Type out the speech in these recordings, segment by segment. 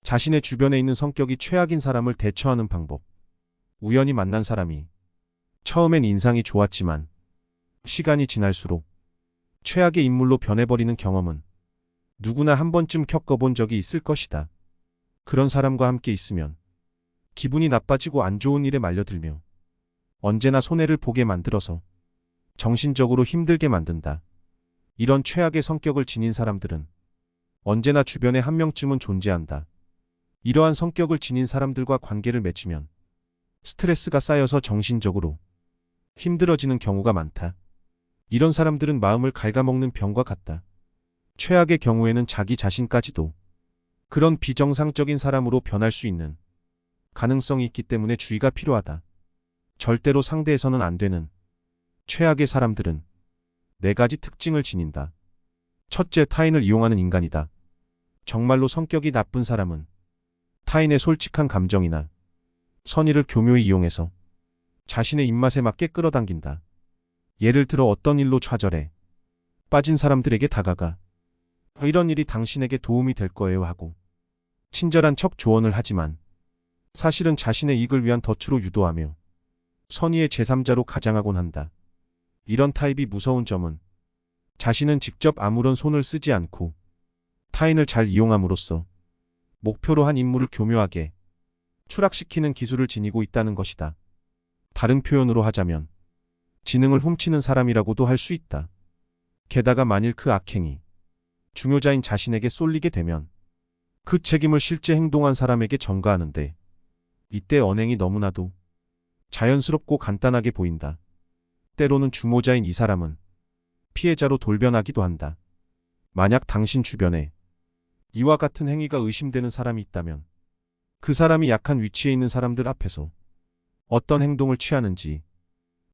자신의 주변에 있는 성격이 최악인 사람을 대처하는 방법. 우연히 만난 사람이 처음엔 인상이 좋았지만 시간이 지날수록 최악의 인물로 변해버리는 경험은 누구나 한 번쯤 겪어본 적이 있을 것이다. 그런 사람과 함께 있으면 기분이 나빠지고 안 좋은 일에 말려들며 언제나 손해를 보게 만들어서 정신적으로 힘들게 만든다. 이런 최악의 성격을 지닌 사람들은 언제나 주변에 한 명쯤은 존재한다. 이러한 성격을 지닌 사람들과 관계를 맺으면 스트레스가 쌓여서 정신적으로 힘들어지는 경우가 많다. 이런 사람들은 마음을 갉아먹는 병과 같다. 최악의 경우에는 자기 자신까지도 그런 비정상적인 사람으로 변할 수 있는 가능성이 있기 때문에 주의가 필요하다. 절대로 상대해서는 안 되는 최악의 사람들은 4가지 특징을 지닌다. 첫째, 타인을 이용하는 인간이다. 정말로 성격이 나쁜 사람은 타인의 솔직한 감정이나 선의를 교묘히 이용해서 자신의 입맛에 맞게 끌어당긴다. 예를 들어 어떤 일로 좌절해 빠진 사람들에게 다가가 이런 일이 당신에게 도움이 될 거예요 하고 친절한 척 조언을 하지만 사실은 자신의 이익을 위한 덫으로 유도하며 선의의 제3자로 가장하곤 한다. 이런 타입이 무서운 점은 자신은 직접 아무런 손을 쓰지 않고 타인을 잘 이용함으로써 목표로 한 임무를 교묘하게 추락시키는 기술을 지니고 있다는 것이다. 다른 표현으로 하자면 지능을 훔치는 사람이라고도 할 수 있다. 게다가 만일 그 악행이 중요자인 자신에게 쏠리게 되면 그 책임을 실제 행동한 사람에게 전가하는데 이때 언행이 너무나도 자연스럽고 간단하게 보인다. 때로는 주모자인 이 사람은 피해자로 돌변하기도 한다. 만약 당신 주변에 이와 같은 행위가 의심되는 사람이 있다면 그 사람이 약한 위치에 있는 사람들 앞에서 어떤 행동을 취하는지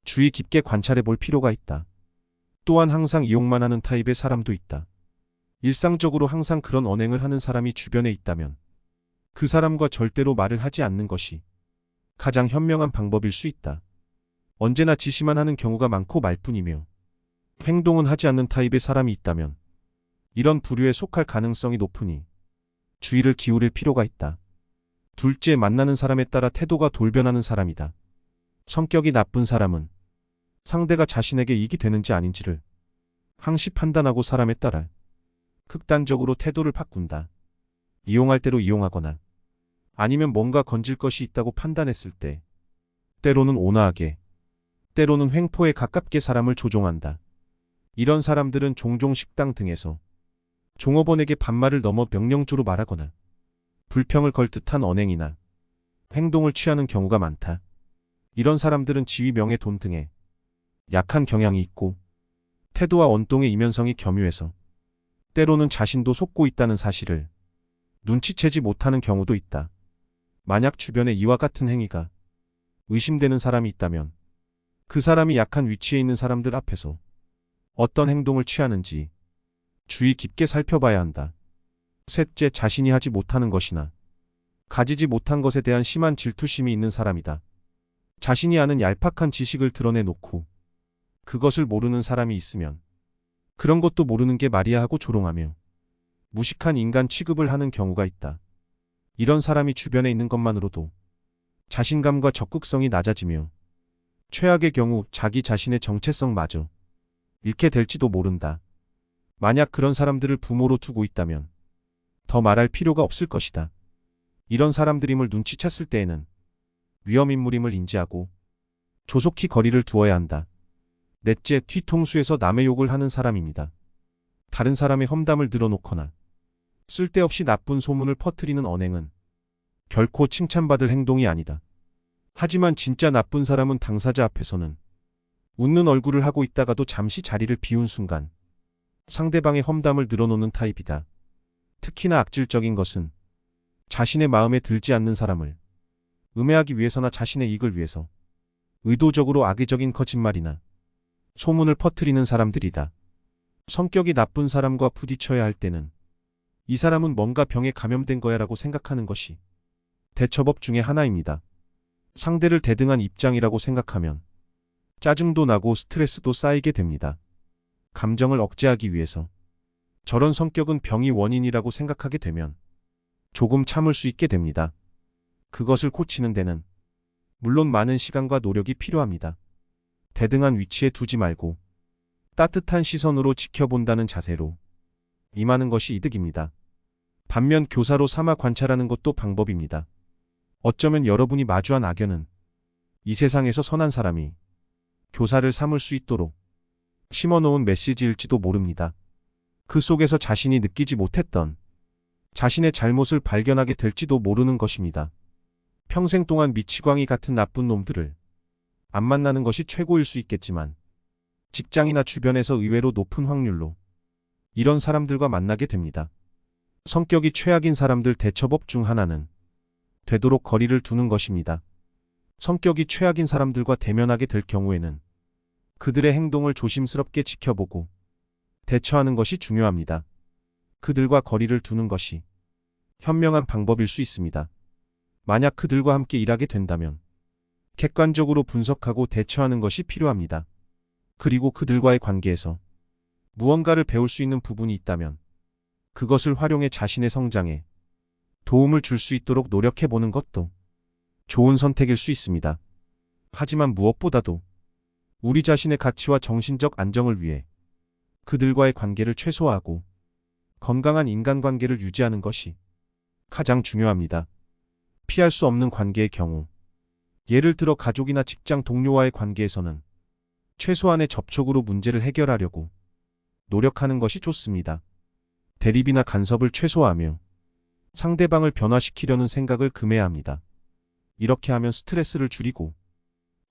주의 깊게 관찰해 볼 필요가 있다. 또한 항상 이용만 하는 타입의 사람도 있다. 일상적으로 항상 그런 언행을 하는 사람이 주변에 있다면 그 사람과 절대로 말을 하지 않는 것이 가장 현명한 방법일 수 있다. 언제나 지시만 하는 경우가 많고 말뿐이며 행동은 하지 않는 타입의 사람이 있다면 이런 부류에 속할 가능성이 높으니 주의를 기울일 필요가 있다. 둘째, 만나는 사람에 따라 태도가 돌변하는 사람이다. 성격이 나쁜 사람은 상대가 자신에게 이익이 되는지 아닌지를 항시 판단하고 사람에 따라 극단적으로 태도를 바꾼다. 이용할 대로 이용하거나 아니면 뭔가 건질 것이 있다고 판단했을 때 때로는 온화하게 때로는 횡포에 가깝게 사람을 조종한다. 이런 사람들은 종종 식당 등에서 종업원에게 반말을 넘어 명령조로 말하거나 불평을 걸 듯한 언행이나 행동을 취하는 경우가 많다. 이런 사람들은 지위, 명예, 돈 등에 약한 경향이 있고 태도와 언동의 이면성이 겸유해서 때로는 자신도 속고 있다는 사실을 눈치채지 못하는 경우도 있다. 만약 주변에 이와 같은 행위가 의심되는 사람이 있다면 그 사람이 약한 위치에 있는 사람들 앞에서 어떤 행동을 취하는지 주의 깊게 살펴봐야 한다. 셋째, 자신이 하지 못하는 것이나 가지지 못한 것에 대한 심한 질투심이 있는 사람이다. 자신이 아는 얄팍한 지식을 드러내놓고 그것을 모르는 사람이 있으면 그런 것도 모르는 게 말이야 하고 조롱하며 무식한 인간 취급을 하는 경우가 있다. 이런 사람이 주변에 있는 것만으로도 자신감과 적극성이 낮아지며 최악의 경우 자기 자신의 정체성마저 잃게 될지도 모른다. 만약 그런 사람들을 부모로 두고 있다면 더 말할 필요가 없을 것이다. 이런 사람들임을 눈치챘을 때에는 위험인물임을 인지하고 조속히 거리를 두어야 한다. 넷째, 뒤통수에서 남의 욕을 하는 사람입니다. 다른 사람의 험담을 늘어놓거나 쓸데없이 나쁜 소문을 퍼뜨리는 언행은 결코 칭찬받을 행동이 아니다. 하지만 진짜 나쁜 사람은 당사자 앞에서는 웃는 얼굴을 하고 있다가도 잠시 자리를 비운 순간 상대방의 험담을 늘어놓는 타입이다. 특히나 악질적인 것은 자신의 마음에 들지 않는 사람을 음해하기 위해서나 자신의 이익을 위해서 의도적으로 악의적인 거짓말이나 소문을 퍼뜨리는 사람들이다. 성격이 나쁜 사람과 부딪혀야 할 때는 이 사람은 뭔가 병에 감염된 거야 라고 생각하는 것이 대처법 중에 하나입니다. 상대를 대등한 입장이라고 생각하면 짜증도 나고 스트레스도 쌓이게 됩니다. 감정을 억제하기 위해서 저런 성격은 병이 원인이라고 생각하게 되면 조금 참을 수 있게 됩니다. 그것을 고치는 데는 물론 많은 시간과 노력이 필요합니다. 대등한 위치에 두지 말고 따뜻한 시선으로 지켜본다는 자세로 임하는 것이 이득입니다. 반면 교사로 삼아 관찰하는 것도 방법입니다. 어쩌면 여러분이 마주한 악연은 이 세상에서 선한 사람이 교사를 삼을 수 있도록 심어놓은 메시지일지도 모릅니다. 그 속에서 자신이 느끼지 못했던 자신의 잘못을 발견하게 될지도 모르는 것입니다. 평생 동안 미치광이 같은 나쁜 놈들을 안 만나는 것이 최고일 수 있겠지만 직장이나 주변에서 의외로 높은 확률로 이런 사람들과 만나게 됩니다. 성격이 최악인 사람들 대처법 중 하나는 되도록 거리를 두는 것입니다. 성격이 최악인 사람들과 대면하게 될 경우에는 그들의 행동을 조심스럽게 지켜보고 대처하는 것이 중요합니다. 그들과 거리를 두는 것이 현명한 방법일 수 있습니다. 만약 그들과 함께 일하게 된다면 객관적으로 분석하고 대처하는 것이 필요합니다. 그리고 그들과의 관계에서 무언가를 배울 수 있는 부분이 있다면 그것을 활용해 자신의 성장에 도움을 줄 수 있도록 노력해보는 것도 좋은 선택일 수 있습니다. 하지만 무엇보다도 우리 자신의 가치와 정신적 안정을 위해 그들과의 관계를 최소화하고 건강한 인간관계를 유지하는 것이 가장 중요합니다. 피할 수 없는 관계의 경우, 예를 들어 가족이나 직장 동료와의 관계에서는 최소한의 접촉으로 문제를 해결하려고 노력하는 것이 좋습니다. 대립이나 간섭을 최소화하며 상대방을 변화시키려는 생각을 금해야 합니다. 이렇게 하면 스트레스를 줄이고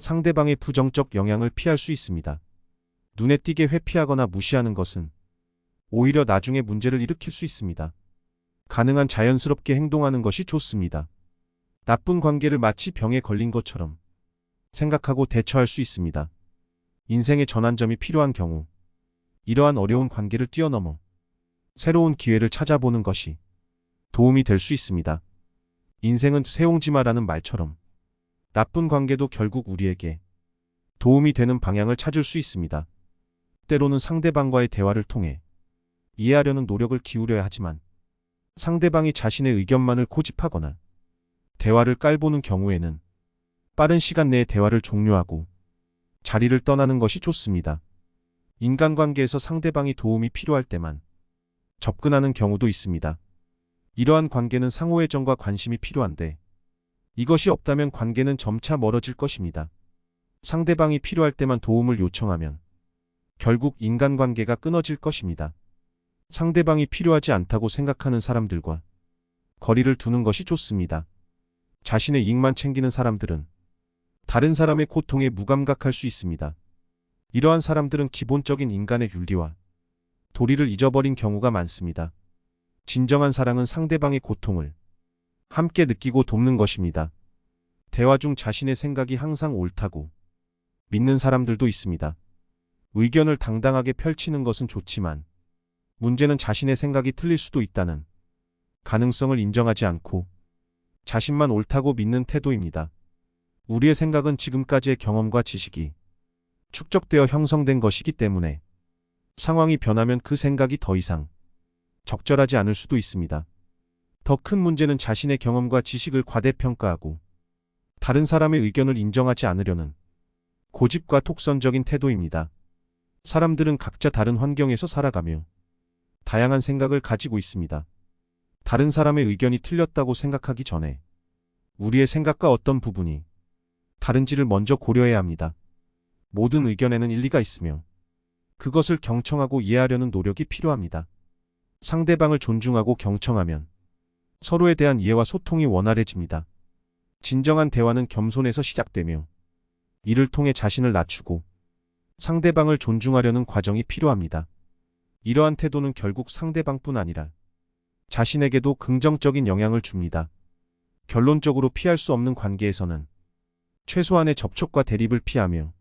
상대방의 부정적 영향을 피할 수 있습니다. 눈에 띄게 회피하거나 무시하는 것은 오히려 나중에 문제를 일으킬 수 있습니다. 가능한 자연스럽게 행동하는 것이 좋습니다. 나쁜 관계를 마치 병에 걸린 것처럼 생각하고 대처할 수 있습니다. 인생의 전환점이 필요한 경우 이러한 어려운 관계를 뛰어넘어 새로운 기회를 찾아보는 것이 도움이 될 수 있습니다. 인생은 세옹지마라는 말처럼 나쁜 관계도 결국 우리에게 도움이 되는 방향을 찾을 수 있습니다. 때로는 상대방과의 대화를 통해 이해하려는 노력을 기울여야 하지만 상대방이 자신의 의견만을 고집하거나 대화를 깔보는 경우에는 빠른 시간 내에 대화를 종료하고 자리를 떠나는 것이 좋습니다. 인간관계에서 상대방이 도움이 필요할 때만 접근하는 경우도 있습니다. 이러한 관계는 상호애정과 관심이 필요한데 이것이 없다면 관계는 점차 멀어질 것입니다. 상대방이 필요할 때만 도움을 요청하면 결국 인간관계가 끊어질 것입니다. 상대방이 필요하지 않다고 생각하는 사람들과 거리를 두는 것이 좋습니다. 자신의 이익만 챙기는 사람들은 다른 사람의 고통에 무감각할 수 있습니다. 이러한 사람들은 기본적인 인간의 윤리와 도리를 잊어버린 경우가 많습니다. 진정한 사랑은 상대방의 고통을 함께 느끼고 돕는 것입니다. 대화 중 자신의 생각이 항상 옳다고 믿는 사람들도 있습니다. 의견을 당당하게 펼치는 것은 좋지만 문제는 자신의 생각이 틀릴 수도 있다는 가능성을 인정하지 않고 자신만 옳다고 믿는 태도입니다. 우리의 생각은 지금까지의 경험과 지식이 축적되어 형성된 것이기 때문에 상황이 변하면 그 생각이 더 이상 적절하지 않을 수도 있습니다. 더 큰 문제는 자신의 경험과 지식을 과대평가하고 다른 사람의 의견을 인정하지 않으려는 고집과 독선적인 태도입니다. 사람들은 각자 다른 환경에서 살아가며 다양한 생각을 가지고 있습니다. 다른 사람의 의견이 틀렸다고 생각하기 전에 우리의 생각과 어떤 부분이 다른지를 먼저 고려해야 합니다. 모든 의견에는 일리가 있으며 그것을 경청하고 이해하려는 노력이 필요합니다. 상대방을 존중하고 경청하면 서로에 대한 이해와 소통이 원활해집니다. 진정한 대화는 겸손에서 시작되며 이를 통해 자신을 낮추고 상대방을 존중하려는 과정이 필요합니다. 이러한 태도는 결국 상대방뿐 아니라 자신에게도 긍정적인 영향을 줍니다. 결론적으로 피할 수 없는 관계에서는 최소한의 접촉과 대립을 피하며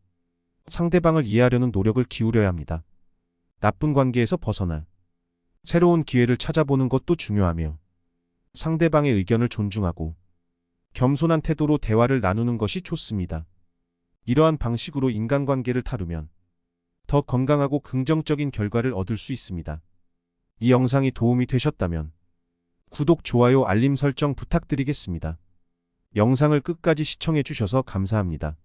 상대방을 이해하려는 노력을 기울여야 합니다. 나쁜 관계에서 벗어나 새로운 기회를 찾아보는 것도 중요하며 상대방의 의견을 존중하고 겸손한 태도로 대화를 나누는 것이 좋습니다. 이러한 방식으로 인간관계를 다루면 더 건강하고 긍정적인 결과를 얻을 수 있습니다. 이 영상이 도움이 되셨다면 구독, 좋아요, 알림 설정 부탁드리겠습니다. 영상을 끝까지 시청해 주셔서 감사합니다.